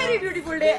Very beautiful day.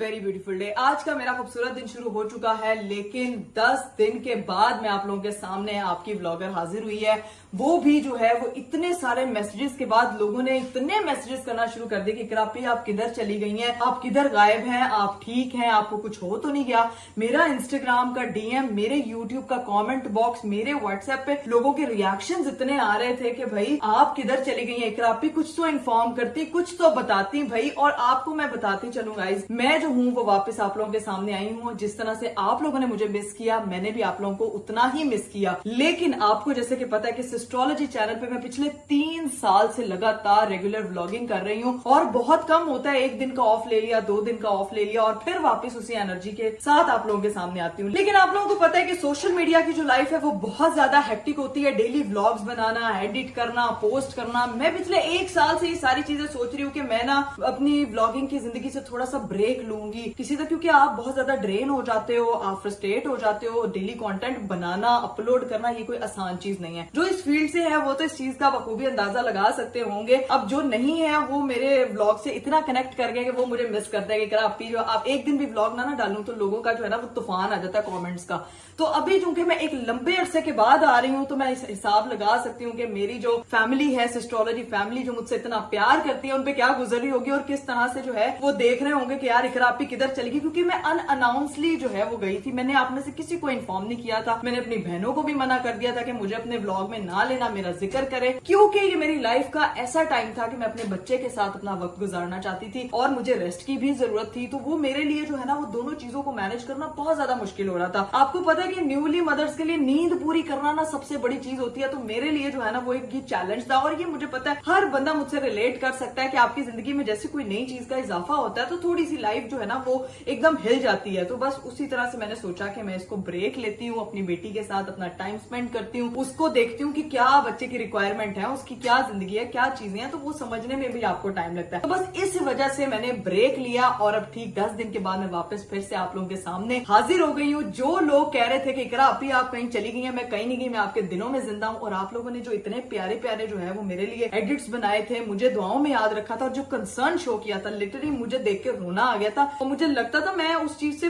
Very beautiful day. आज का मेरा खूबसूरत दिन शुरू हो चुका है, लेकिन 10 दिन के बाद मैं आप लोगों के सामने आपकी व्लॉगर हाजिर हुई है। वो भी जो है वो इतने सारे मैसेजेस के बाद लोगों ने इतने मैसेजेस करना शुरू कर दिए कि कृपी आप किधर चली गई हैं, आप किधर गायब हैं, आप ठीक हैं, आपको कुछ हो तो नहीं गया। मेरा इंस्टाग्राम का डीएम, मेरे यूट्यूब का कमेंट बॉक्स, मेरे व्हाट्सएप पे लोगों के रिएक्शंस इतने आ रहे थे कि भाई आप किधर चली गई हैं कृपी, कुछ तो इन्फॉर्म करती, कुछ तो बताती भाई। और आपको मैं बताती चलूं गाइस, मैं जो हूं वो वापस आप लोगों के सामने आई हूं। जिस तरह से आप लोगों ने मुझे मिस किया, मैंने भी आप लोगों को उतना ही मिस किया। लेकिन आपको जैसे कि पता है कि एस्ट्रोलॉजी चैनल पे मैं पिछले 3 साल से लगातार रेगुलर व्लॉगिंग कर रही हूँ, और बहुत कम होता है 1 दिन का ऑफ ले लिया, 2 दिन का ऑफ ले लिया, और फिर वापस उसी एनर्जी के साथ आप लोगों के सामने आती हूँ। लेकिन आप लोगों को पता है कि सोशल मीडिया की जो लाइफ है वो बहुत ज्यादा हेक्टिक होती है। डेली व्लॉग्स बनाना, एडिट करना, पोस्ट करना। मैं पिछले 1 साल से ये सारी चीजें सोच रही हूँ कि मैं ना अपनी व्लॉगिंग की जिंदगी से थोड़ा सा ब्रेक लूंगी किसी तरह, क्योंकि आप बहुत ज्यादा ड्रेन हो जाते हो, आप फ्रस्ट्रेट हो जाते हो। डेली कंटेंट बनाना, अपलोड करना ये कोई आसान चीज नहीं है। जो इस फील्ड से है वो तो इस चीज का बखूबी अंदाजा लगा सकते होंगे। अब जो नहीं है वो मेरे व्लॉग से इतना कनेक्ट कर गए कि वो मुझे मिस करते हैं कि आप जो आप एक दिन भी व्लॉग ना डालूं तो लोगों का जो है ना वो तूफान आ जाता है कमेंट्स का। तो अभी चूंकि मैं एक लंबे अरसे के बाद आ रही हूं तो मैं इस हिसाब लगा सकती हूँ कि मेरी जो फैमिली है, एस्ट्रोलॉजी फैमिली जो मुझसे इतना प्यार करती है, उनपे क्या गुजर रही होगी और किस तरह से जो है वो देख रहे होंगे कि यार इकरा आपी किधर चलेगी। क्योंकि मैं अनअनाउंसली जो है वो गई थी, मैंने आप में से किसी को इन्फॉर्म नहीं किया था। मैंने अपनी बहनों को भी मना कर दिया था कि मुझे अपने व्लॉग में ना लेना, मेरा जिक्र करे, क्योंकि ये मेरी लाइफ का ऐसा टाइम था कि मैं अपने बच्चे के साथ अपना वक्त गुजारना चाहती थी और मुझे रेस्ट की भी जरूरत थी। तो वो मेरे लिए जो है ना वो दोनों चीजों को मैनेज करना बहुत ज्यादा मुश्किल हो रहा था। आपको पता है कि न्यूली मदर्स के लिए नींद पूरी करना ना सबसे बड़ी चीज होती है। तो मेरे लिए जो है ना वो एक ये चैलेंज था, और ये मुझे पता है हर बंदा मुझसे रिलेट कर सकता है कि आपकी जिंदगी में जैसे कोई नई चीज का इजाफा होता है तो थोड़ी सी लाइफ जो है ना वो एकदम हिल जाती है। तो बस उसी तरह से मैंने सोचा कि मैं इसको ब्रेक लेती हूँ, अपनी बेटी के साथ अपना टाइम स्पेंड करती हूँ, उसको देखती हूँ कि क्या बच्चे की रिक्वायरमेंट है, उसकी क्या जिंदगी है, क्या चीजें हैं, तो वो समझने में भी आपको टाइम लगता है। तो बस इस वजह से मैंने ब्रेक लिया, और अब ठीक 10 दिन के बाद मैं वापस फिर से आप लोगों के सामने हाजिर हो गई हूँ। जो लोग कह रहे थे कि इकरा अभी आप कहीं चली गई हैं, मैं कहीं नहीं गई, मैं आपके दिलों में जिंदा हूँ। और आप लोगों ने जो इतने प्यारे प्यारे जो है वो मेरे लिए एडिट्स बनाए थे, मुझे दुआओं में याद रखा था, और जो कंसर्न शो किया था, लिटरली मुझे देख के रोना आ गया था। और मुझे लगता था मैं उस चीज से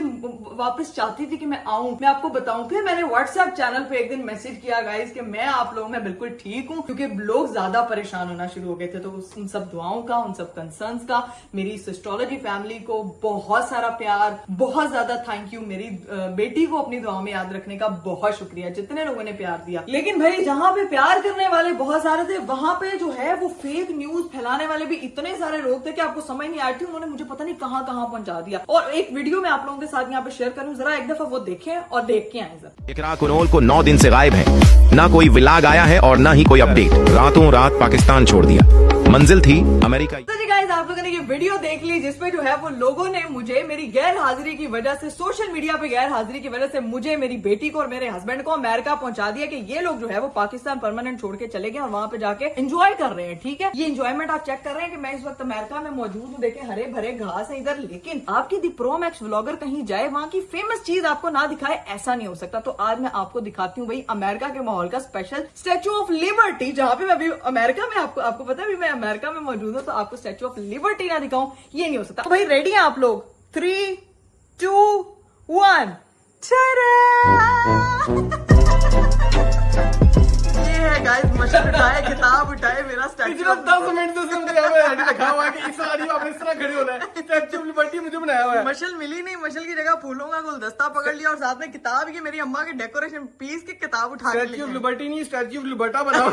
वापस चाहती थी कि मैं आऊं, मैं आपको बताऊं। फिर मैंने व्हाट्सएप चैनल पे एक दिन मैसेज किया गाइस कि मैं आप लोगों में बिल्कुल ठीक हूं, क्योंकि लोग ज्यादा परेशान होना शुरू हो गए थे। तो उन सब दुआओं का, उन सब कंसर्न्स का मेरी इस एस्ट्रोलॉजी फैमिली को बहुत सारा प्यार, बहुत ज्यादा थैंक यू। मेरी बेटी को अपनी दुआओं में याद रखने का बहुत शुक्रिया, जितने लोगों ने प्यार दिया। लेकिन भाई जहां पे प्यार करने वाले बहुत सारे थे, वहां पे जो है वो फेक न्यूज फैलाने वाले भी इतने सारे लोग थे कि आपको समझ नहीं आई थी। उन्होंने मुझे पता नहीं कहां कहां पहुंचा दिया। और एक वीडियो मैं आप लोगों के साथ यहाँ पे शेयर करूं, जरा एक दफा वो देखें और देख के आए सर। इकरा कुनोल को 9 दिन से गायब है, ना कोई विलाग आया है और ना ही कोई अपडेट। रातों रात पाकिस्तान छोड़ दिया, मंजिल थी अमेरिका। तो जी गाइस, आप लोगों ने ये वीडियो देख ली जिसपे जो है वो लोगों ने मुझे मेरी गैर हाजिरी की वजह से, सोशल मीडिया पे गैर हाजिरी की वजह से मुझे, मेरी बेटी को और मेरे हस्बैंड को अमेरिका पहुंचा दिया कि ये लोग जो है वो पाकिस्तान परमानेंट छोड़ के चले गए और वहां पे जाके एंजॉय कर रहे हैं। ठीक है, ये एंजॉयमेंट आप चेक कर रहे हैं कि मैं इस वक्त अमेरिका में मौजूद हूँ। देखें हरे भरे घास है इधर, लेकिन आपकी दी प्रो मैक्स व्लॉगर कहीं जाए, वहां की फेमस चीज आपको ना दिखाए, ऐसा नहीं हो सकता। तो आज मैं आपको दिखाती हूँ भाई अमेरिका के माहौल का स्पेशल स्टैचू ऑफ लिबर्टी, जहां पे मैं अभी अमेरिका में, आपको पता है अभी मैं अमेरिका में मौजूद हूँ, तो आपको स्टैचू ऑफ लिबर्टी ना दिखाऊं ये नहीं हो सकता। तो भाई रेडी हैं आप लोग? 3, 2, 1 ये है गाइस, मशल उठाए, किताब उठाए, मेरा स्टैचू 10 मिनट से लिखा हुआ है कि इस तरह आपने इस तरह खड़े होना है। स्टैचू ऑफ लिबर्टी मुझे बनाया हुआ है। मशल मिली नहीं, मशल की जगह फूलों का गुलदस्ता पकड़ लिया और साथ में किताब, ये मेरी अम्मा के डेकोरेशन पीस की किताब उठा के स्टैचू ऑफ लिबर्टी नहीं, स्टैचू ऑफ लिबर्टा बना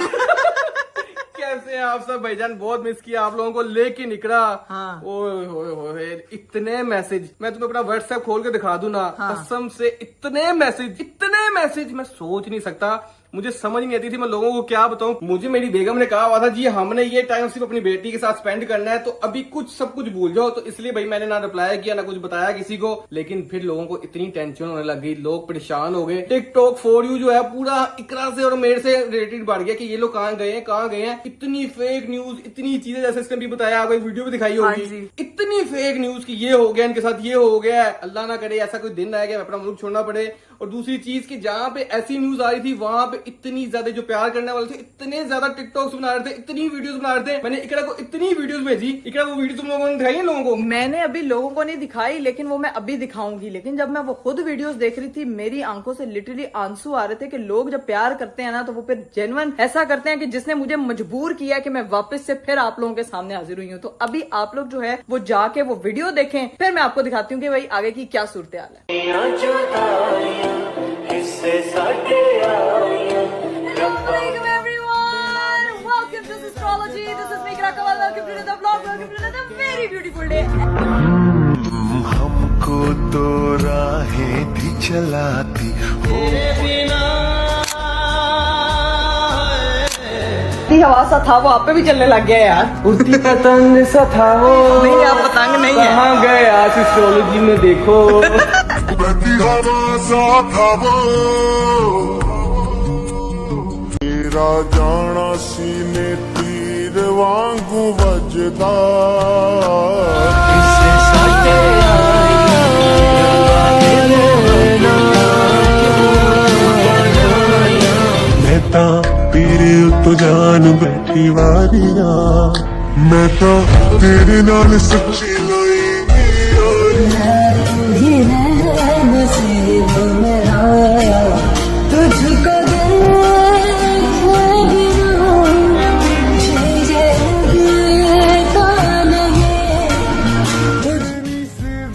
कैसे हैं आप सब भाईजान? बहुत मिस किया आप लोगों को, लेकिन इकरा हाँ। ओए इतने मैसेज, मैं तुम्हें अपना व्हाट्सएप खोल के दिखा दूं ना, हाँ। कसम से इतने मैसेज मैं सोच नहीं सकता। मुझे समझ नहीं आती थी मैं लोगों को क्या बताऊं। मुझे मेरी बेगम ने कहा हुआ था जी हमने ये टाइम सिर्फ अपनी बेटी के साथ स्पेंड करना है, तो अभी कुछ सब कुछ भूल जाओ। तो इसलिए भाई मैंने ना रिप्लाई किया ना कुछ बताया किसी को। लेकिन फिर लोगों को इतनी टेंशन होने लग गई, लोग परेशान हो गए। टिकटॉक फॉर यू जो है पूरा इकरा से और मेरे से रिलेटेड बढ़ गया कि ये लोग कहाँ गए हैं। इतनी फेक न्यूज, इतनी चीजें, जैसे इसने भी बताया, आपको एक वीडियो भी दिखाई होगी, इतनी फेक न्यूज कि ये हो गया इनके साथ, ये हो गया। अल्लाह ना करे ऐसा कोई दिन आएगा अपना मुल्क छोड़ना पड़े। और दूसरी चीज कि जहां पे ऐसी न्यूज आ रही थी वहां पे इतनी ज्यादा जो प्यार करने वाले थे इतने ज्यादा टिकटॉक्स बना रहे थे, इतनी वीडियोस बना रहे थे। मैंने इकरा को इतनी वीडियोस भेजी। इकरा वो वीडियो तुम लोगों ने दिखाई है लोगों को? मैंने अभी लोगों को नहीं दिखाई, लेकिन वो मैं अभी दिखाऊंगी। लेकिन जब मैं वो खुद वीडियोस देख रही थी, मेरी आंखों से लिटरली आंसू आ रहे थे कि लोग जब प्यार करते हैं ना तो वो फिर जेन्युइन ऐसा करते हैं कि जिसने मुझे मजबूर किया कि मैं वापस से फिर आप लोगों के सामने हाजिर हुई हूँ। तो अभी आप लोग जो है वो जाके वो वीडियो देखें, फिर मैं आपको दिखाती हूँ कि भाई आगे की क्या सूरत हाल है। हमको तो राहें भी चलाती हो हवा सा था वो आप पे भी चलने लग गया यार। उड़ती पतंग सा था वो। नहीं आप पतंग नहीं है। कहाँ गए आज एस्ट्रोलॉजी में देखो। बहती हवा सा था वो तेरा जाना सीने तीर वांगू वजदा मैं ता तेरे तो जान बैठी वारिया, मैं तो तेरे नाल सच्ची लाई नसीब मेरा तुझको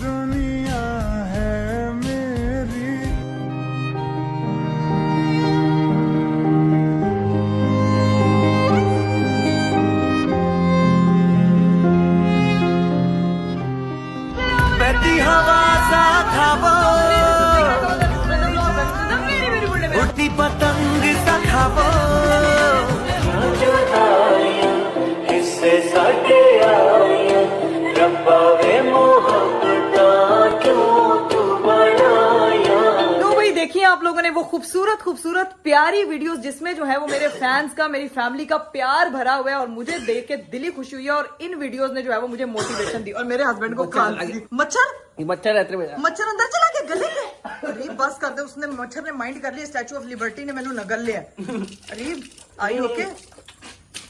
दुनिया है मेरी। बहती हवा सा था वो उड़ती पतंग सा था वो हिस्से साडे आए रब्बा वे मोहब्बता क्यों तू बनाया। तो भाई देखिए आप लोगों ने वो खूबसूरत प्यारी वीडियोस जिसमें जो है वो मेरे फैंस का, मेरी फैमिली का प्यार भरा हुआ है और मुझे देख के दिली खुशी हुई है। और इन वीडियोस ने जो है वो मुझे मोटिवेशन दी और मेरे हस्बैंड को मच्छर रहते हैं। मच्छर अंदर चला के गले में। अरे बस कर दे, उसने मच्छर ने माइंड कर लिया, स्टैचू ऑफ लिबर्टी ने मैंने नगल लिया। अरे आई ओके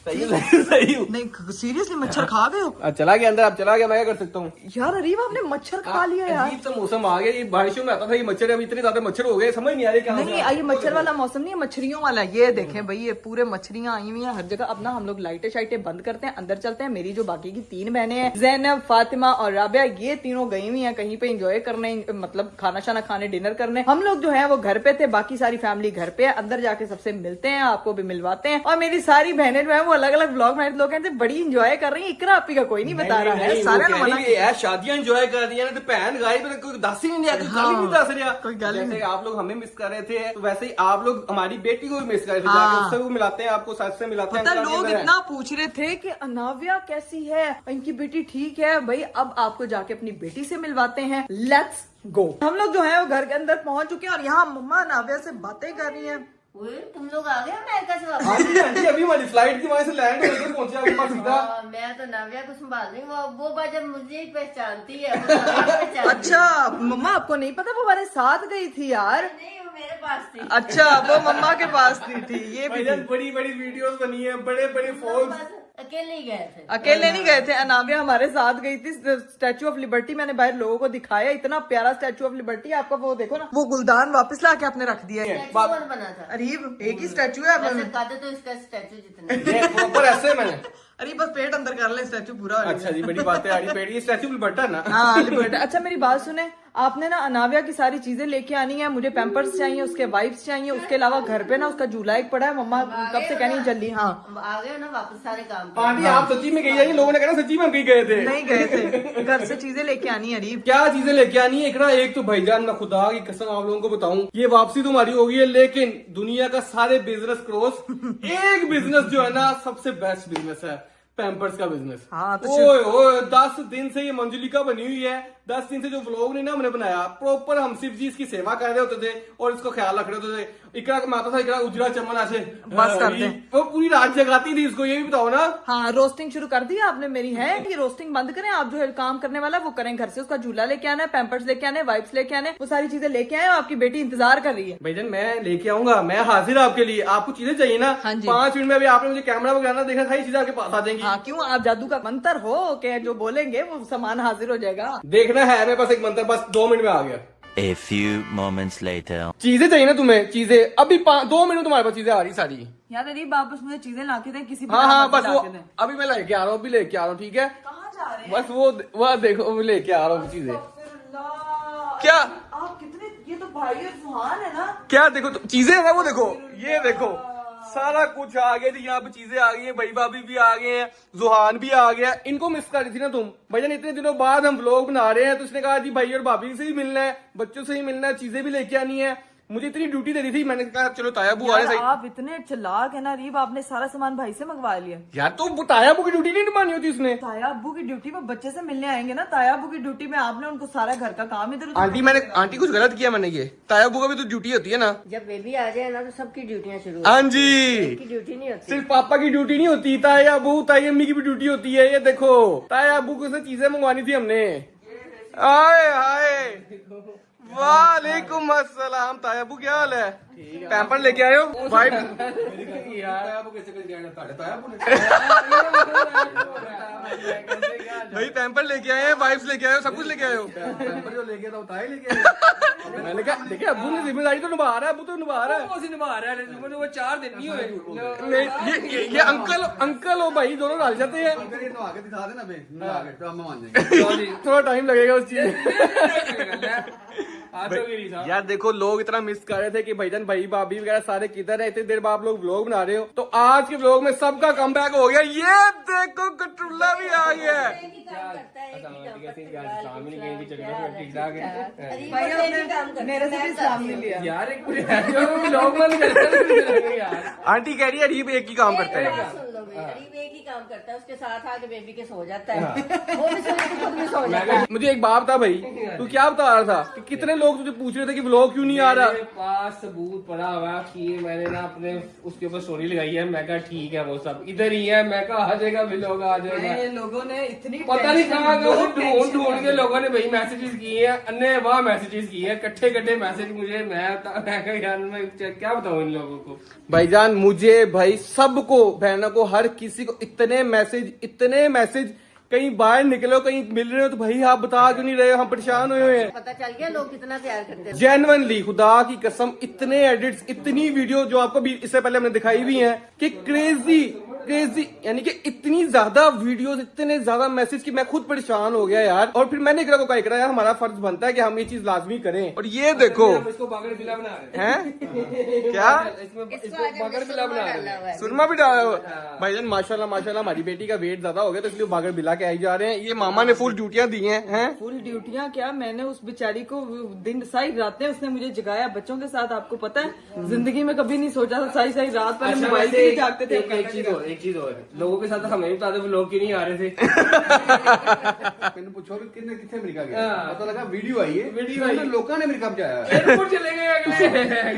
सही हूँ। नहीं सीरियसली मच्छर खा गए हो? चला गया अंदर, अब चला गया, मैं क्या कर सकता हूँ यार अरीब आपने मच्छर खा लिया यार। अजीब सा मौसम आ गया, ये बारिशों में आता था ये मच्छर, अब इतने ज्यादा मच्छर हो गए समझ नहीं आ रही क्या। नहीं ये मच्छर वाला मौसम नहीं है, मछलियों वाला। ये देखें भाई ये पूरे मछलियां आई हुई हैं हर जगह। अब ना हम लोग लाइटें शाइटें बंद करते हैं, अंदर चलते हैं। मेरी जो बाकी की 3 बहनें हैं, ज़ैनब, फातिमा और राबिया, ये तीनों गई हुई हैं कहीं पे एंजॉय करने, मतलब खाना शाना खाने, डिनर करने। हम लोग जो है वो घर पे थे, बाकी सारी फैमिली घर पे है। अंदर जाके सबसे मिलते हैं, आपको भी मिलवाते हैं। और मेरी सारी बहनें जो है वो अलग अलग ब्लॉग में लोग कहते बड़ी इंजॉय कर रही है। इकरा आपी का कोई नहीं बता रहा है, सारे ने मना किया यार शादियां एंजॉय कर रही है ना, तो बहन गायब है, कोई दस ही नहीं दिया, कोई गाली नहीं दस रहा, कोई गाली जैसे नहीं। आप लोग हमें मिस कर रहे थे तो वैसे ही आप लोग हमारी बेटी को भी मिस कर रहे थे। जाके उससे वो मिलाते हैं, आपको सच से मिलाते हैं। लोग इतना पूछ रहे थे कि अनाविया कैसी है, इनकी बेटी ठीक है। भाई अब आपको जाके अपनी बेटी से मिलवाते हैं, लेट्स गो। हम लोग जो है वो घर के अंदर पहुंच चुके हैं और यहाँ मम्मा अनाविया से बातें कर रही है। तुम लोग आ गए अमेरिका से वापस? हाँ जी आंटी, अभी हमारी फ्लाइट की वहां से लैंड होकर पहुंचे आपके पास सीधा। मैं तो नाविया को संभाल रही हूँ, वो जब मुझे ही पहचानती है वो पहचानती है। अच्छा मम्मा आपको नहीं पता वो हमारे साथ गई थी यार? नहीं वो मेरे पास थी। अच्छा वो मम्मा के पास थी ये भी थी। बड़ी बड़ी वीडियोस बनी है, बड़े बड़े फॉल्स। अकेले ही गए थे। अकेले नहीं गए थे, अनाविया हमारे साथ गई थी। स्टैचू ऑफ लिबर्टी मैंने बाहर लोगों को दिखाया, इतना प्यारा स्टैचू ऑफ लिबर्टी। आपका वो देखो ना, वो गुलदान वापस ला के आपने रख दिया है। स्टैचू कौन बना था? अरीब एक ही स्टैचू है। वैसे कहते तो इसका स्टैचू जितना ये प्रॉपर ऐसे मैंने। अरे बस पेट अंदर कर ले, स्टैचू पूरा हो जाएगा। अच्छा जी बड़ी बात है, आड़ी पेड़, ये स्टैचू लिबर्टा ना। हाँ लिबर्टी। अच्छा मेरी बात सुने, आपने ना अनाविया की सारी चीजें लेके आनी है, मुझे पैम्पर्स चाहिए, उसके वाइप्स चाहिए, उसके अलावा घर पे ना उसका झूला एक पड़ा है, मम्मा कब से कहनी है जल्दी। हाँ आ गए ना वापस सारे काम पे। आंटी आप सच्ची में गई है? लोगों ने कहना सच्ची में हम कहीं गए थे। नहीं गए थे, घर से चीजें लेके आनी है अरीब। क्या चीजें लेके आनी है? एक तो भाईजान मैं खुदा की कसम आप लोगों को बताऊं, ये वापसी तो हमारी हो गई है, लेकिन दुनिया का सारे बिजनेस क्रॉस एक बिजनेस जो है ना सबसे बेस्ट बिजनेस है, पैम्पर्स का बिजनेस। हाँ, तो ओए 10 दिन से ये मंजुलिका बनी हुई है, 10 दिन से जो व्लॉग नहीं ना हमने बनाया, प्रॉपर हम सिर्फ जी इसकी सेवा कर रहे होते थे और इसको ख्याल रख रहे होते थे। इकरा माता था, इकरा उजरा चमन ऐसे बस करते। वो पूरी रात जगाती थी इसको, ये भी बताओ ना। हाँ रोस्टिंग शुरू कर दी आपने मेरी, है कि रोस्टिंग बंद करें आप, जो है काम करने वाला वो करें, घर से उसका झूला लेके आना है, पैम्पर्स लेके आने, वाइप्स लेके आने, वो सारी चीजें लेके आए, आपकी बेटी इंतजार कर रही है। भाईजान मैं लेके आऊंगा, मैं हाजिर आपके लिए, आपको चीजें चाहिए ना। हाँ जी। 5 मिनट में अभी आपने मुझे कैमरा वगैरह देखा, सारी चीजें आपके पास आ जाएंगी। हाँ क्यों, आप जादू का मंत्र हो के जो बोलेंगे वो सामान हाजिर हो जाएगा। देखना है मेरे पास एक मंत्र, बस 2 मिनट में आ गया। A few moments later. चीजें चाहिए ना तुम्हें, चीजें अभी 2 मिनट तुम्हारे पास चीजें आ रही सारी। यार अरीब आप बस मुझे चीजें लाके दें, किसी भी हाँ तरह हाँ से बस वो लाके दें। अभी मैं लेके आ रहा हूँ, अभी लेके आ रहा हूँ, ठीक है। कहाँ जा रहे हैं? बस वो देखो अभी लेके आ रहा हूँ चीजें। अल्लाह, क्या? आप कितने, ये तो भाई और सुहान है ना। क्या देखो चीजें है ना, वो देखो, ये देखो सारा कुछ आ गया जी, यहाँ पे चीजें आ गई हैं, भाई भाभी भी आ गए हैं, जुहान भी आ गया। इनको मिस कर रही थी ना तुम भाईजान, इतने दिनों बाद हम व्लॉग बना रहे हैं, तो उसने कहा जी भाई और भाभी से ही मिलना है, बच्चों से ही मिलना है, चीजें भी लेके आनी है। मुझे इतनी ड्यूटी दे दी थी, मैंने कहा चलो तायाबू आ यार रहे। आप इतने चालाक है ना अरीब, आपने सारा सामान भाई से मंगवा लिया। यार तो तायाबू की ड्यूटी नहीं निभानी होती उसने। ताया अब्बू की ड्यूटी में बच्चे से मिलने आएंगे ना, ताया अब्बू की ड्यूटी में आपने उनको सारा घर का काम इधर आंटी कुछ गलत किया मैंने, ये तायाबू का भी तो ड्यूटी होती है ना। जब बेबी आ जाए ना तो सबकी ड्यूटियां शुरू हाँ जी, की ड्यूटी नहीं होती। सिर्फ पापा की ड्यूटी नहीं होती, तायाबू ताई अम्मी की भी ड्यूटी होती है। ये देखो तायाबू को से चीजें मंगवानी थी हमने। आए हाय वालेकुम अस्सलाम, तायाबू क्या हाल है? पैम्पर लेके आए हो भाई? भाई पैम्पर लेके आए हैं, वाइप्स लेके आए हो, सब कुछ लेके आए हो। पैम्पर जो लेके था वो ताई लेके आए। मैंने कहा देखिए अब्बू ने जिम्मेदारी तो निभा रहा है, अब्बू तो निभा रहा है। वो 4 दिन नहीं हुए। नहीं ये अंकल हो भाई, दोनों डाल जाते हैं। थोड़ा टाइम लगेगा उस चीज। यार देखो लोग इतना मिस कर रहे थे कि भाईजान भाई भाभी वगैरह सारे किधर है, इतनी देर बाद आप लोग व्लॉग बना रहे हो, तो आज के व्लॉग में सबका कमबैक हो गया। ये देखो कटरुल्ला भी आ गया है। मेरे से भी सलाम नहीं लिया। यार एक लोग बंद करते यार। आंटी कह रही है अरीब एक ही काम करता है। सुन लो भाई, अरीब एक ही काम करता है, उसके साथ आके बेबी के सो जाता है, वो भी सोने के खुद भी सो जाता है। मुझे एक बात था भाई, तू क्या बता रहा था कि कितने लोग तुझे पूछ रहे थे कि व्लॉग क्यों नहीं आ रहा? मेरे पास सबूत पड़ा हुआ कि मैंने ना अपने उसके ऊपर स्टोरी लगाई है। मैं कहा ठीक है वो सब इधर ही है, मैं कहा आ जाएगा भी लोग आ जाएगा। लोगों ने इतनी पता नहीं कहाँ टेंशन- ढूंढ के लोगों ने भाई मैसेजेस किए हैं, अन्य वाह मैसेजेस किए हैं, कट्ठे मैसेज मुझे। मैं कहा यार मैं क्या बताऊँ इन लोगों को। भाईजान मुझे भाई सबको बहनों को हर किसी को इतने मैसेज कहीं बाहर निकलो कहीं मिल रहे हो तो भाई आप बता क्यों नहीं रहे हो, हम परेशान हुए हैं। पता चल गया लोग कितना प्यार करते हैं। जेन्युइनली खुदा की कसम इतने एडिट्स, इतनी वीडियो जो आपको भी इससे पहले हमने दिखाई भी हैं कि क्रेजी यानी कि इतनी ज्यादा वीडियोस, इतने ज्यादा मैसेज कि मैं खुद परेशान हो गया यार। और फिर मैंने इकरा को कहा इकरा यार हमारा फर्ज बनता है कि हम ये चीज लाजमी करें। और ये देखो हम इसको बागर बिला बना रहे हैं क्या इसको बागर बिला बना रहे हैं। सुरमा भी डाला हुआ भाईजान। माशाल्लाह हमारी बेटी का वेट ज्यादा हो गया तो इसलिए बागर बिला के आई जा रहे हैं। ये मामा ने फुल ड्यूटियां दी हैं। फुल ड्यूटियां क्या, मैंने उस बेचारी को दिन सारी रातें उसने मुझे जगाया बच्चों के साथ। आपको पता है जिंदगी में कभी नहीं सोचा था सारी रात पहले मोबाइल से ही जागते थे। एक चीज और लोगों के साथ हमें भी बता दो लोग क्यों नहीं आ रहे थे। मैंने पूछो कि कितने कितने अमेरिका गए, पता लगा वीडियो आई है, वीडियो आई। लोगों ने अमेरिका पहुंचाया। एयरपोर्ट चले गए अगले।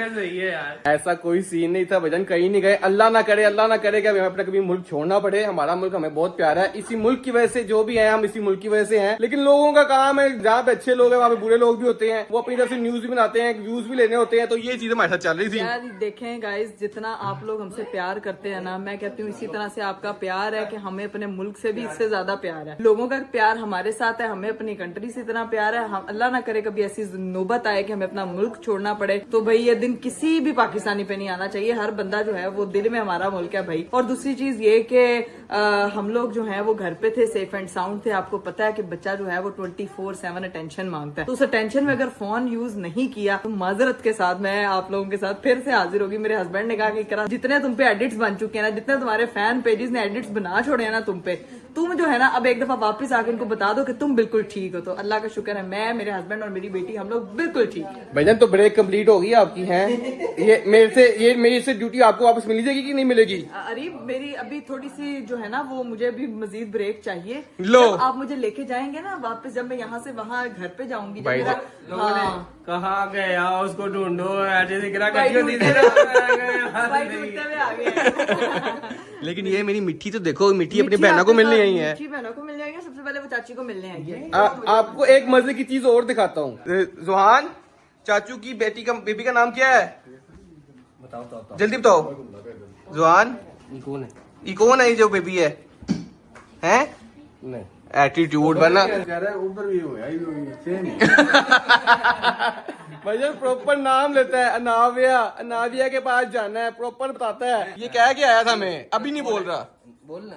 सही है यार, ऐसा कोई सीन नहीं था भजन, कहीं नहीं गए। अल्लाह ना करे कि हमें अपना कभी मुल्क छोड़ना पड़े। हमारा मुल्क हमें बहुत प्यारा है, इसी मुल्क की वजह से जो भी है हम इसी मुल्क की वजह से हैं। लेकिन लोगों का काम है, जहाँ पे अच्छे लोग हैं वहाँ पे बुरे लोग भी होते हैं, वो अपनी तरफ से न्यूज भी बनाते हैं, व्यूज भी लेने होते हैं। तो ये चीज हमारे साथ चल रही थी। यार देखें गाइस, जितना आप लोग हमसे प्यार करते हैं ना, मैं कहती हूँ इसी अच्छी तरह से आपका प्यार है कि हमें अपने मुल्क से भी इससे ज्यादा प्यार है। लोगों का प्यार हमारे साथ है, हमें अपनी कंट्री से इतना प्यार है। हम अल्लाह ना करे कभी ऐसी नौबत आए कि हमें अपना मुल्क छोड़ना पड़े, तो भाई ये दिन किसी भी पाकिस्तानी पे नहीं आना चाहिए। हर बंदा जो है वो दिल में हमारा मुल्क है भाई। और दूसरी चीज ये कि हम लोग जो है वो घर पे थे, सेफ एंड साउंड थे। आपको पता है कि बच्चा जो है वो 24/7 अटेंशन मांगता है, तो उस अटेंशन में अगर फोन यूज नहीं किया तो माजरत के साथ मैं आप लोगों के साथ फिर से हाजिर होगी। मेरे हस्बैंड ने कहा कि इकरा, जितने तुम पे एडिट्स बन चुके हैं ना, जितने तुम्हारे फैन पेजेस ने एडिट्स बना छोड़े हैं ना तुम पे, तुम जो है ना अब एक दफा वापस आके उनको बता दो कि तुम बिल्कुल ठीक हो। तो अल्लाह का शुक्र है, मैं, मेरे हस्बैंड और मेरी बेटी हम लोग बिल्कुल ठीक है। भाईजान तो ब्रेक कंप्लीट हो गई आपकी है। ये मेरी से ड्यूटी आपको वापस मिल जाएगी कि नहीं मिलेगी? अरे मेरी अभी थोड़ी सी जो है ना वो मुझे अभी मजीद ब्रेक चाहिए। लो। जब आप मुझे लेके जाएंगे ना वापस, जब मैं यहाँ से वहाँ घर पे जाऊंगी, जब मेरा कहाँ गया उसको ढूंढो, ऐसे दिख भाई ढूंढते हुए आ गए। लेकिन ये मेरी मिट्टी तो देखो, मिट्टी अपनी बहनों को मिलने आई है। मिट्टी बहनों को मिल जाएंगे, सबसे पहले वो चाची को मिलने आएंगे। आपको एक मजे की चीज और दिखाता हूँ। जुहान, चाचू की बेबी का नाम क्या है? बताओ जल्दी बताओ। जुहान, ये कौन है जो बेबी है? हैं? नहीं, एटीट्यूड बना ऊपर भी हो सेम भैया प्रॉपर नाम लेता है। अनाविया के पास जाना है, प्रॉपर बताता है। ये कह के आया था, मैं अभी नहीं बोल रहा। बोलना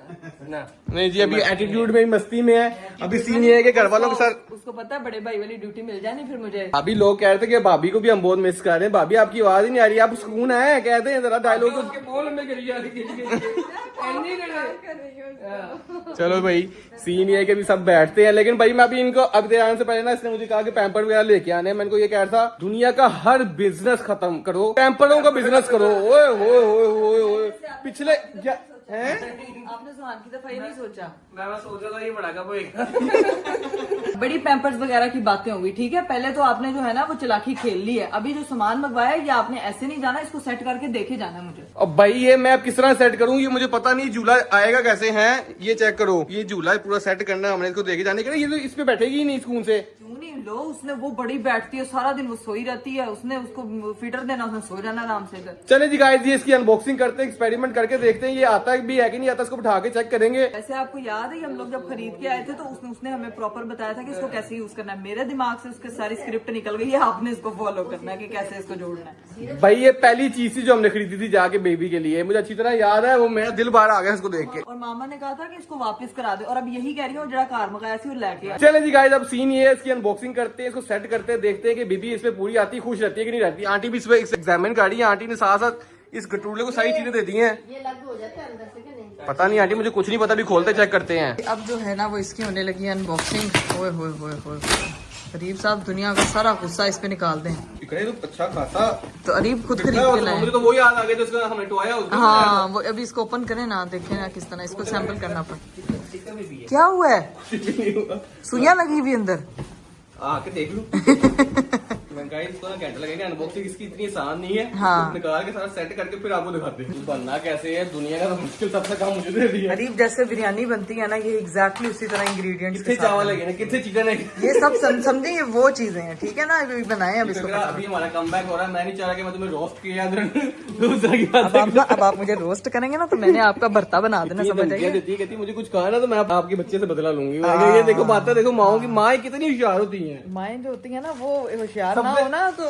ना नहीं जी, अभी एटीट्यूड में मस्ती में है। अभी सीन ये है कि घर वालों के साथ उसको पता है बड़े भाई वाली ड्यूटी मिल जाए नहीं फिर मुझे। अभी लोग कह रहे थे कि भाभी को भी हम बहुत मिस कर रहे हैं। भाभी आपकी आवाज ही नहीं आ रही, आप सुकून है कहते हैं जरा डायलॉग चलो भाई, सीन ये है कि अभी सब बैठते हैं। लेकिन भाई मैं अभी इनको अब आने से पहले ना, इसने मुझे कहा कि पैम्पर वगैरह लेके आने। मैं इनको ये कह रहा था, दुनिया का हर बिजनेस खत्म करो, पैम्परों का बिजनेस करो। ओए होए होए होए होए पिछले हैं? आपने सुहान की दफा ये नहीं सोचा? मैं सोच रहा था ये बड़ा कब होएगा। बड़ी पैम्पर्स वगैरह की बातें होंगी, ठीक है। पहले तो आपने जो है ना वो चलाकी खेल ली है। अभी जो सामान मंगवाया है ये आपने ऐसे नहीं जाना, इसको सेट करके देखे जाना है मुझे। अब भाई ये मैं अब किस तरह सेट करूं, ये मुझे पता नहीं। झूला आएगा कैसे है ये चेक करो। ये झूला पूरा सेट करना है हमने, इसको देखे जाने के। ये तो इस पे बैठेगी ही नहीं सुकून से। क्यों नहीं लो, उसने वो बड़ी बैठती है सारा दिन, वो सोई रहती है। उसने उसको फीटर देना, उसने सो जाना आराम से। चले जी गाइस, ये इसकी अनबॉक्सिंग करते हैं, एक्सपेरिमेंट करके देखते हैं ये आता भी है कि नहीं आता। इसको बिठा के चेक करेंगे। वैसे आपको याद है हम लोग जब खरीद के आए थे तो उसने हमें प्रॉपर बताया था कि इसको कैसे यूज करना है। मेरे दिमाग से उसके सारी स्क्रिप्ट निकल गई है, आपने इसको फॉलो करना है कि कैसे इसको जोड़ना है। भाई ये पहली चीज थी जो हमने खरीदी थी जाके बेबी के लिए, मुझे अच्छी तरह याद है। वो मेरा दिल बाहर आ गया इसको देख के। और मामा ने कहा था कि इसको वापस करा दे, और अब यही कह रही हूँ जरा कार मंगाया सी और लेके आए। चले जी गाइस, अब सीन ये है, इसकी अनबॉक्सिंग करते हैं, इसको सेट करते हैं, देखते हैं कि बेबी इस पे पूरी आती, खुश रहती है कि नहीं रहती। आंटी भी इस पे एग्जामिन कर रही है। आंटी ने साथ साथ इस गटूले को सारी चीजें दे दी हैं। ये अलग हो जाता है अंदर से कि नहीं? पता नहीं आंटी, मुझे कुछ नहीं पता, भी खोलते चेक करते हैं। अब जो है ना वो इसकी होने लगी है अनबॉक्सिंग। ओए होए होए होए, अरीब साहब दुनिया का सारा गुस्सा इस पे निकाल दें। तो अच्छा खासा तो अरीब खुद खरीद के लाए। मुझे तो वो याद आ गया जिसका हमने टोया उसको। हाँ वो अभी इसको ओपन करें ना, देखें ना किस तरह इसको सैंपल करना पड़ा। क्या हुआ है? सुइयां लगी हुई अंदर। आके देख लूं। इसको ना घंटा लगेगा। अनबॉक्सिंग इसकी इतनी आसान नहीं है। हाँ। निकाल के सारा सेट करके फिर आपको दिखाते हैं बनना कैसे है। दुनिया का तो मुश्किल सबसे काम मुझे दे दिया। अरीब जैसे बिरयानी बनती है ना, ये एग्जैक्टली उसी तरह इंग्रेडिएंट्स कितने चावल लगे ना, कितने चिकन है, ये सब समझे, ये वो चीजें हैं, ठीक है ना। अभी बनाए अब इसको। अभी हमारा कमबैक हो रहा है। मैं नहीं चाह रहा कि मैं तुम्हें रोस्ट किया। अब आप मुझे रोस्ट करेंगे ना तो मैंने आपका भरता बना देना, समझ आइए। कहती मुझे कुछ कहा ना तो मैं आपके बच्चे से बदला लूंगी। ये देखो बातें देखो, माओ की माँ कितनी होशियार होती है। माएँ जो होती है ना वो होशियार ना हो ना तो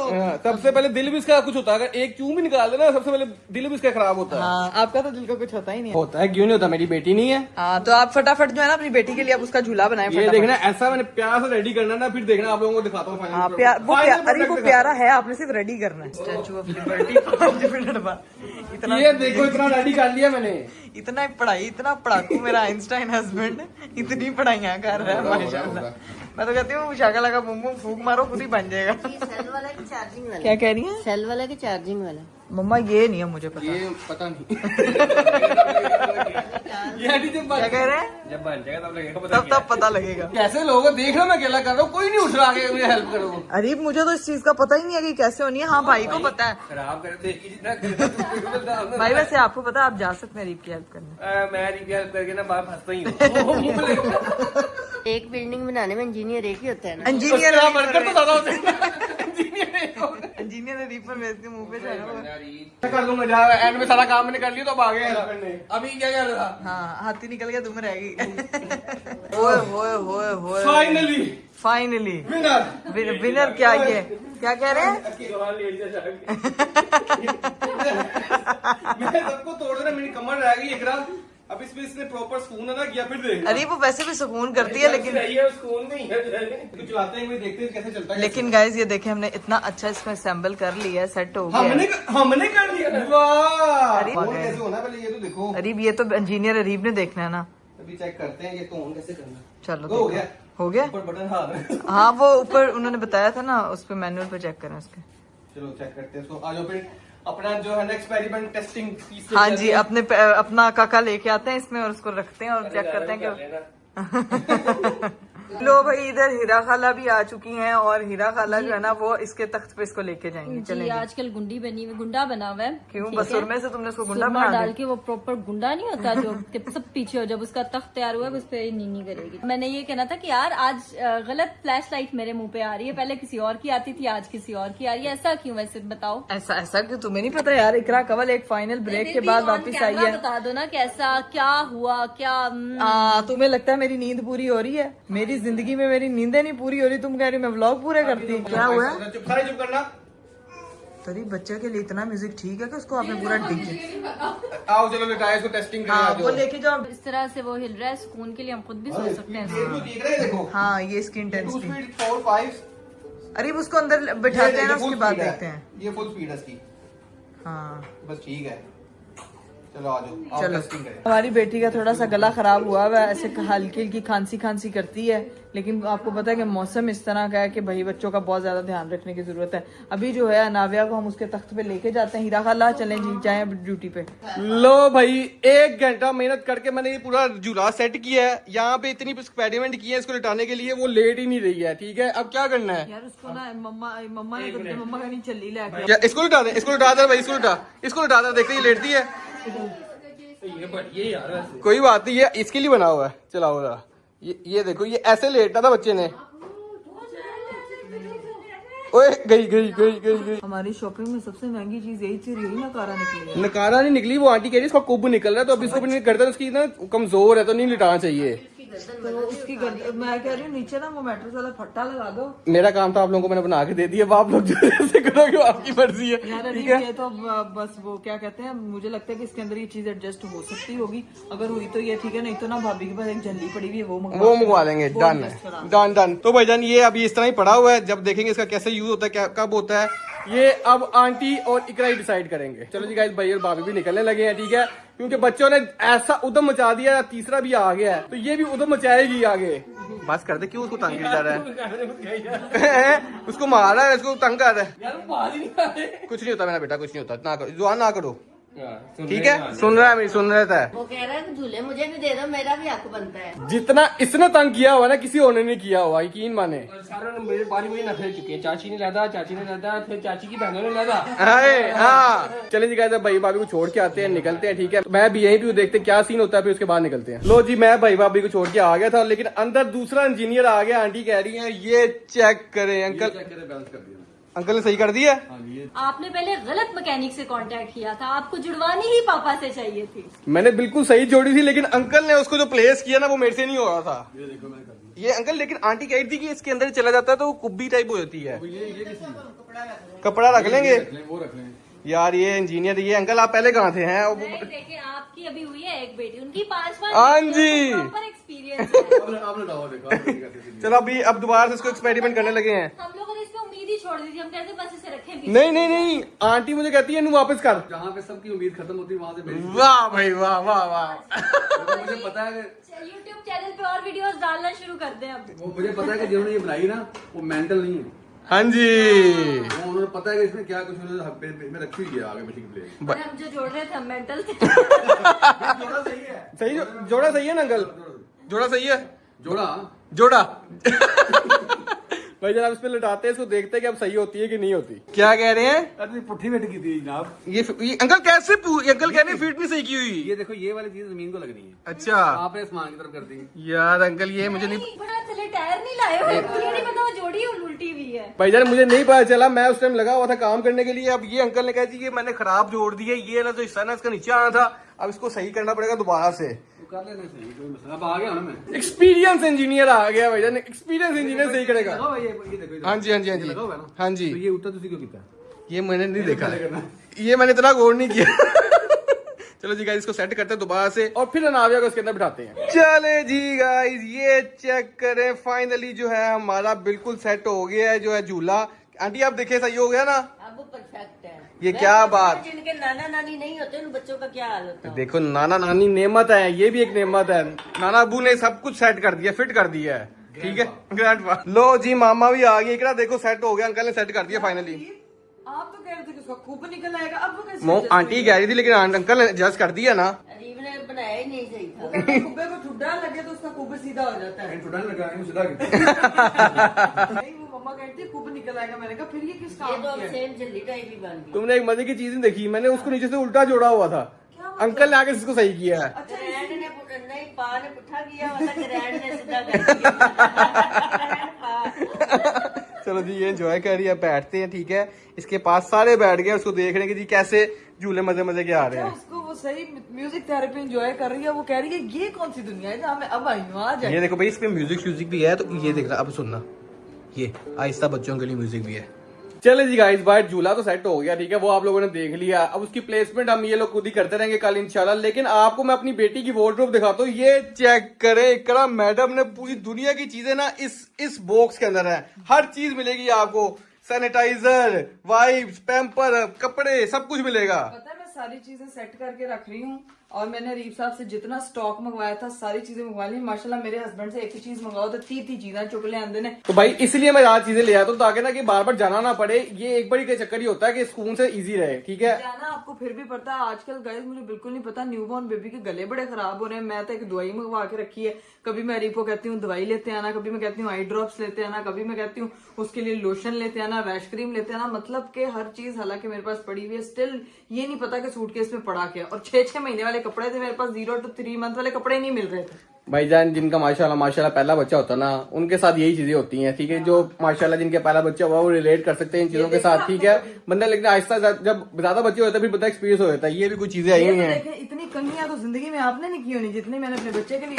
सबसे पहले दिल भी इसका कुछ होता है। अगर एक चूम भी निकाल देना सबसे पहले दिल भी इसका खराब होता है। हाँ, आपका तो दिल का कुछ होता ही नहीं होता है, क्यों नहीं होता? मेरी बेटी नहीं है। हाँ, तो आप फटाफट जो है ना अपनी बेटी के लिए आप उसका झूला बनाए। ये देखना, ऐसा मैंने प्यार से रेडी करना ना, फिर देखना आप लोगों को दिखाता हूँ। अरे वो प्यारा है, आपने सिर्फ रेडी करना है। स्टैचू ऑफ लिबर्टी इतना ये देखो, इतना रेडी कर लिया मैंने। इतना पढ़ाई, इतना पढ़ाकू मेरा आइंस्टाइन हस्बैंड, इतनी पढ़ाइयाँ कर रहा है माशाल्लाह। मैं तो कहती हूँ शाका लगा बुम बुम फूक मारो, खुद ही बन जाएगा। सेल वाला कि चार्जिंग वाला? क्या कह रही है? सेल वाला कि चार्जिंग वाला? मम्मा ये नहीं है मुझे पता। ये पता नहीं। क्या कह रहे हैं? जब बन जाएगा तब लगेगा, तब पता लगेगा। कैसे लोगों देख रहे हो, मैं अकेला कर रहा हूँ, कोई नहीं उठ रहा है मुझे हेल्प करो। अरीब मुझे तो इस चीज का पता ही नहीं है कि कैसे होनी है। हाँ भाई को पता है। खराब कर देगी जितना। भाई वैसे आपको पता है आप जा सकते हैं अरीब की हेल्प करने। मैं अरीब की हेल्प करके ना बाहर फंसता ही हूँ। एक बिल्डिंग बनाने में इंजीनियर एक ही होता है ना? इंजीनियर वर्कर तो ज्यादा होते हैं। इंजीनियर अरीब पर मेरे मुंह पे जाएगा। मैं कर दूंगा जा, एंड में सारा काम मैंने कर लिया तो अब आ गए हेल्प करने। अभी क्या कर रहा था? हाँ हाथी निकल गया, तुम रहेगी। होए होए होए होए फाइनली विनर क्या ये क्या कह रहे हैं? मैं सबको तोड़ देना, मेरी कमर रह गई एकरा। अब इसमें इसने प्रॉपर सुकून है ना किया, फिर देख। अरे वो वैसे भी सुकून करती है लेकिन तो चलाते हैं देखते हैं कैसे चलता है। लेकिन गाइज ये देखे हमने इतना अच्छा इसको असेंबल कर लिया है, सेट हो गया। हमने कर लिया। वाह अरे कैसे होना पहले ये तो देखो। अरीब ये तो इंजीनियर अरीब ने देखना है ना। अभी चेक करते हैं ये तो ऑन कैसे करना। चलो हो गया हो गया। ऊपर बटन हाथ। हाँ वो ऊपर उन्होंने बताया था ना, उस पे मैनुअल पे चेक करें उसके। चलो चेक करते हैं इसको। आ जाओ फिर अपना जो है ना एक्सपेरिमेंट टेस्टिंग। हाँ जी अपना काका लेके आते हैं इसमें और उसको रखते हैं और चेक करते हैं कि लो भाई इधर हीरा खाला भी आ चुकी हैं और हीरा खाला जो है ना वो इसके तख्त पे इसको लेके जाएंगे। चलेंगे। आजकल गुंडी बनी हुई, गुंडा बना हुआ है। क्यों बस सुरमे से तुमने उसको गुंडा सुरमा बना डाल दिया? के वो प्रॉपर गुंडा नहीं होता जो सब पीछे हो, जब उसका तख्त तैयार हुआ उस पे नीनी करेगी। मैंने ये कहना था कि यार आज गलत फ्लैश लाइट मेरे मुंह पे आ रही है, पहले किसी और की आती थी आज किसी और की आ रही है, ऐसा क्यों? वैसे बताओ। ऐसा क्यों? तुम्हें नहीं पता यार? इकरा कवल एक फाइनल ब्रेक के बाद वापस आई है। बता दो ना कैसा क्या हुआ क्या। तुम्हें लगता है मेरी नींद पूरी हो रही है? मेरी जिंदगी में मेरी नींदें नहीं पूरी हो रही, तुम कह रही मैं व्लॉग पूरे करती। क्या हुआ? चुप करना। तरी बच्चे के लिए इतना म्यूजिक ठीक है कि उसको आपने पूरा डीजे। आओ चलो लेटाए इसको टेस्टिंग हाँ करें। वो लेके जाओ। इस तरह से वो हिल रहा है, सुकून के लिए हम खुद भी सोच सकते हैं। देख रहे हैं देखो। हाँ ये इसकी इंटेंसिटी। 4 5। अरे उसको अंदर बैठाते हैं ना, उसके बाद देखते हैं। ये फुल स्पीड है इसकी। हाँ बस ठीक है, चलो आ जाओ। चलो टेस्टिंग करें। हमारी बेटी का थोड़ा सा गला खराब हुआ है, ऐसे हल्की हल्की खांसी करती है, लेकिन आपको पता है कि मौसम इस तरह का है कि भाई बच्चों का बहुत ज्यादा ध्यान रखने की जरूरत है। अभी जो है नाविया को हम उसके तख्त पे लेके जाते हैं। हीरा खाला चलें जी, जाए ड्यूटी पे। लो भाई 1 घंटा मेहनत करके मैंने ये पूरा झूला सेट किया है। यहाँ पे इतनी एक्सपेरिमेंट किए हैं इसको लिटाने के लिए, वो लेट ही नहीं रही है। ठीक है अब क्या करना है यार उसको ना मम्मा ने मम्मा का नहीं चली लेके। क्या इसको लिटा दे? इसको लिटा दे भाई, इसको लिटा दे। देखते ही लेटती है। ये यार कोई बात नहीं, ये इसके लिए बना हुआ है। चलाओ जरा। ये देखो, ये ऐसे लेटना था बच्चे ने। ओए गई। हमारी शॉपिंग में सबसे महंगी चीज यही चीज रही, नकारा निकली है। नकारा नहीं निकली, वो आंटी कह रही है इसका कुब निकल रहा है, तो अब इसको भी नहीं करता, उसकी ना कमजोर है तो नहीं लिटाना चाहिए। तो उसकी मैं कह रही हूँ नीचे ना वो मैट्रेस वाला फट्टा लगा दो। मेरा काम था आप लोगों को मैंने बना के दे दिया, अब आप लोग जैसे करोगे वो आपकी मर्जी है। यार ठीक है ये तो बस वो क्या कहते हैं, मुझे लगता है कि इसके अंदर ये चीज एडजस्ट हो सकती होगी। अगर हुई तो ये ठीक है, नहीं तो ना भाभी के पास एक झल्ली पड़ी हुई है, वो मंगवा लेंगे। डन है, डन। तो भाईजान ये अभी इस तरह ही पड़ा हुआ है, जब देखेंगे इसका कैसे यूज होता है, क्या कब होता है, ये अब आंटी और इकरा ही डिसाइड करेंगे। चलो जी गाइस, भाई और भाभी भी निकलने लगे हैं। ठीक है, क्योंकि बच्चों ने ऐसा उधम मचा दिया, तीसरा भी आ गया है तो ये भी उधम मचाएगी आगे। बस कर दे, क्यों उसको तंग कर रहा है? उसको मार रहा है, उसको तंग कर रहा है। कुछ नहीं होता मेरा बेटा, कुछ नहीं होता, ना करो जुआ, ना करो। ठीक है, सुन रहा है मेरी, सुन रहता है। वो कह रहा है झूले मुझे भी दे दो, मेरा भी हक बनता है। जितना इसने तंग किया हुआ ना, किसी और ने नहीं किया हुआ, यकीन माने। सारों ने मेरे बारी वही नखरे चुके हैं। चाची ने लादा, फिर चाची की बहनों ने लादा। हाँ चले जी गाइस, भाई भाभी को छोड़ के आते हैं, निकलते हैं। ठीक है, मैं भी यहीं पे देखते क्या सीन होता है, फिर उसके बाद निकलते हैं। लो जी, मैं भाई भाभी को छोड़ के आ गया था, लेकिन अंदर दूसरा इंजीनियर आ गया। आंटी कह रही है ये चेक करें। अंकल ने सही कर दिया। आपने पहले गलत मैकेनिक से कांटेक्ट किया था, आपको जुड़वानी ही पापा से चाहिए थी। मैंने बिल्कुल सही जोड़ी थी, लेकिन अंकल ने उसको जो प्लेस किया ना वो मेरे से नहीं हो रहा था। ये अंकल, लेकिन आंटी कह रही थी कि इसके अंदर चला जाता है तो वो कुब्बी टाइप हो जाती है। कपड़ा रख लेंगे वो रख लेंगे यार। ये इंजीनियर, ये अंकल आप पहले कहाँ थे? हैं देखिए आपकी अभी हुई है एक बेटी, उनकी 5 हाँ जी। एक्सपीरियंस है। आपने डावा देखा। चलो अभी अब दोबारा से इसको एक्सपेरिमेंट करने लगे हैं। हम लोगों ने इस पे उम्मीद ही छोड़ दी थी, हम कहते बस इसे रखें पीछे। नहीं, आंटी मुझे कहती है वापस कर। जहाँ पे सबकी उम्मीद खत्म होती है वहाँ से मेरी। वाह भाई वाह वाह वाह। मुझे पता है YouTube चैनल पे और वीडियोस डालना शुरू कर दें अब। वो मुझे पता है कि जिन्होंने ये बनाई ना वो मेंटल नहीं है। हाँ जी, वो उन्होंने पता है कि इसमें क्या कुछ उन्होंने हक में रखी हुई है आगे पीछे की प्लेट। और हम जो जोड़ रहे थे हम मेंटल थे। जोड़ा सही है। सही जोड़ा सही है ना अंकल? जोड़ा सही है, जोड़ा जोड़ा। भाई जनाब इस पे लटाते हैं, इसको देखते हैं कि अब सही होती है कि नहीं होती। क्या कह रहे हैं? अरे पुट्ठी वेट की थी जनाब। ये अंकल कैसे अंकल कह रहे हैं फिट नहीं सही की हुई। ये देखो ये वाली चीज जमीन को लगनी है। अच्छा आपने आसमान की तरफ कर दी। यार अंकल ये मुझे नहीं बड़ा चले टायर नहीं लाए हो, ये नहीं पता वो जोड़ी उल्टी हुई है। भाईजान मुझे नहीं पता चला, मैं उस टाइम लगा हुआ था काम करने के लिए। अब ये अंकल ने कहा जी ये मैंने खराब जोड़ दी है, ये ना जो हिस्सा ना इसका नीचे आना था, अब इसको सही करना पड़ेगा दोबारा से। कर लेना सही, कोई मसला। अब आ गया ना मैं। एक्सपीरियंस इंजीनियर आ गया भाईजान, एक्सपीरियंस इंजीनियर सही करेगा। लगाओ ये देखो। हाँ जी हाँ जी हाँ जी लगा हुआ है ना? हाँ जी। तो ये उत्तर तुसी क्यों किया? ये मैंने नहीं देखा, करना। ये मैंने इतना गौर नहीं किया। चलो जी गाइस इसको सेट करते हैं दोबारा से और फिर अनाविया को इसके अंदर बिठाते हैं। चले जी गाइस ये चेक करें, फाइनली जो है हमारा बिल्कुल सेट हो गया है जो है झूला। आंटी आप देखिए सही हो गया ना? अब वो परफेक्ट है। ये क्या बात। जिनके नाना नानी नहीं होते उन बच्चों का क्या हाल होता है। देखो नाना नानी नेमत है, ये भी एक नेमत है। नाना अबू ने सब कुछ सेट कर दिया, फिट कर दिया है। ठीक है ग्रैंडपा। लो जी मामा भी आ गई, इकड़ा देखो सेट हो गया, अंकल ने सेट कर दिया फाइनली। आप तो कह रहे थे कि उसका खूब निकल आएगा, अब वो कैसे आंटी कह रही थी लेकिन अंकल ने एडजस्ट कर दिया ना। अरीब ने बनाया ही नहीं सही था। कुब्बे को ठुड्डा लगे तो उसका कुब्बे सीधा हो जाता है। छुट्टा लगा है सीधा किया। नहीं वो मम्मा कहती है खूब निकल आएगा, मैंने कहा फिर ये किस ये काम तो की है? सेम जल्दी टाइप ही बन गई। तुमने एक मजे की चीज नहीं देखी, मैंने उसको नीचे से उल्टा जोड़ा हुआ था, अंकल ने आके इसको सही किया है। अच्छा ग्रैंड ने नहीं पा ने पुट्ठा किया हुआ था, ग्रैंड ने सीधा कर दिया। चलो जी ये एंजॉय कर रही है, बैठते हैं। ठीक है इसके पास सारे बैठ गए, उसको देख रहे हैं कि जी कैसे झूले मजे मजे के आ रहे हैं। उसको वो सही म्यूजिक थेरेपी एंजॉय कर रही है, वो कह रही है ये कौन सी दुनिया है जहाँ मैं अब आई हूँ, आ जाए। ये देखो भाई इसमें म्यूजिक भी है, तो ये देख रहा अब सुनना, ये आहिस्ता बच्चों के लिए म्यूजिक भी है। चले जी गाइस बाय, झूला तो सेट हो गया। ठीक है वो आप लोगों ने देख लिया, अब उसकी प्लेसमेंट हम ये लोग खुद ही करते रहेंगे कल इंशाल्लाह। लेकिन आपको मैं अपनी बेटी की वार्डरोब दिखाता हूँ, ये चेक करे इकरा मैडम ने पूरी दुनिया की चीजें ना इस बॉक्स के अंदर है। हर चीज मिलेगी आपको, सैनिटाइजर, वाइप्स, पैम्पर, कपड़े, सब कुछ मिलेगा। पता है मैं सारी चीजें सेट करके रख रही हूँ और मैंने रीफ साहब से जितना स्टॉक मंगवाया था सारी चीजें मंगवा ली। माशाल्लाह मेरे हस्बैंड से एक ही चीज मंगाओ तो 3 चीजें चुक ले आंदे ने। तो भाई इसलिए मैं आज चीजें ले आता हूँ ताकि ना कि बार बार जाना ना पड़े, ये एक बड़ी का चक्कर ही होता है कि स्कूल से इजी रहे। ठीक है जाना आपको फिर भी पड़ता है। आजकल गाइस मुझे बिल्कुल नहीं पता, न्यूबॉर्न बेबी के गले बड़े खराब हो रहे हैं। मैं तो एक दवाई मंगवा के रखी है, कभी मैं रीफ को कहती हूँ दवाई लेते आना, कभी मैं कहती हूँ आई ड्रॉप्स लेते आना, कभी मैं कहती हूँ उसके लिए लोशन लेते आना, रैश क्रीम लेते आना। मतलब के हर चीज हालांकि मेरे पास पड़ी हुई है, स्टिल ये नहीं पता कि सूटकेस में पड़ा क्या। और 6 महीने वाले कपड़े थे मेरे पास, 0 to 3 मंथ वाले कपड़े नहीं मिल रहे थे। भाईजान जिनका माशाल्लाह पहला बच्चा होता ना, उनके साथ यही चीजें होती हैं। ठीक है जो माशाल्लाह जिनके पहला बच्चा हुआ वो रिलेट कर सकते हैं इन चीजों के साथ। ठीक है बंदा लेकिन आहिस्ता जब ज्यादा बच्चे होते हैं फिर बंदा एक्सपीरियंस हो जाता है। ये भी कुछ चीजें आई हुई हैं। देखें इतनी कमियां तो जिंदगी में आपने नहीं की होनी जितनी मैंने अपने बच्चे के लिए।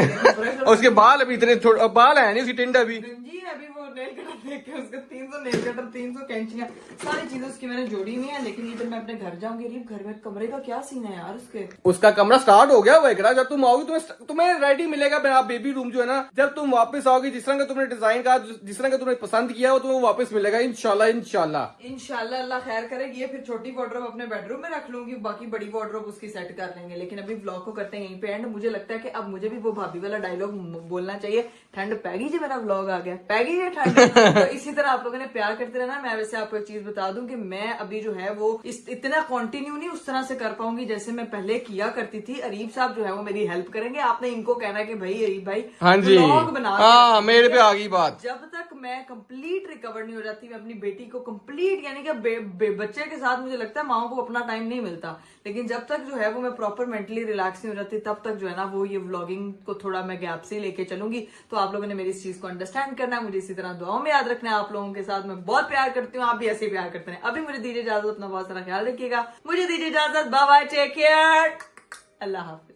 और उसके बाल अभी इतने बाल है नहीं उसकी टिंड अभी। जी अभी वो नेल कटर देख के उसका 300 नेल कटर, 300 कैंचियां, सारी चीजें उसकी मैंने जोड़ी हुई है। लेकिन ये जब मैं अपने घर जाऊंगी, रीफ घर में कमरे का क्या सीन है यार उसके। उसका कमरा स्टार्ट हो गया हुआ है। जब तुम आओगी तुम्हें रेडी मिलेगा बेबी रूम जो है ना। जब तुम वापस आओगी जिस तरह का तुमने डिजाइन का, जिस तरह का तुमने पसंद किया वो तुम्हें वापस मिलेगा इंशाल्लाह इंशाल्लाह अल्लाह खैर करेगी। ये फिर छोटी वार्डरोब अपने बेडरूम में रख लूंगी, बाकी बड़ी वार्डरोब उसकी सेट कर लेंगे। लेकिन अभी व्लॉग को करते हैं यहीं पे एंड। मुझे लगता है कि अब मुझे भी वो भाभी वाला डायलॉग बोलना चाहिए, ठंड पैगी जी मेरा व्लॉग आ गया, पैगी जी ठंड। तो इसी तरह आप लोगों ने प्यार करते रहना। मैं वैसे आपको एक चीज बता दूं कि मैं अभी जो है वो इतना कंटिन्यू नहीं उस तरह से कर पाऊंगी जैसे मैं पहले किया करती थी। अरीब साहब जो है वो मेरी हेल्प करेंगे। आपने इनको कहना है कि भाई अरीब भाई व्लॉग बना, हाँ मेरे पे आ गई बात। जब तक मैं कंप्लीट रिकवर नहीं हो जाती, मैं अपनी बेटी को कंप्लीट यानी कि बच्चे के साथ मुझे लगता है माओ को अपना टाइम नहीं मिलता। लेकिन जब तक जो है वो मैं प्रॉपर मेंटली रिलैक्स नहीं हो जाती तब तक जो है ना वो ये व्लॉगिंग को थोड़ा मैं गैप से लेके चलूंगी। तो आप लोगों ने मेरी इस चीज को अंडरस्टैंड करना है, मुझे इसी तरह दुआओं में याद रखना है। आप लोगों के साथ मैं बहुत प्यार करती हूँ, आप भी ऐसे प्यार करते हैं। अभी मुझे दीजिए इजाजत, अपना बहुत सारा ख्याल रखिएगा। मुझे दीजिए इजाजत, बाय बाय, टेक केयर, अल्लाह हाफिज।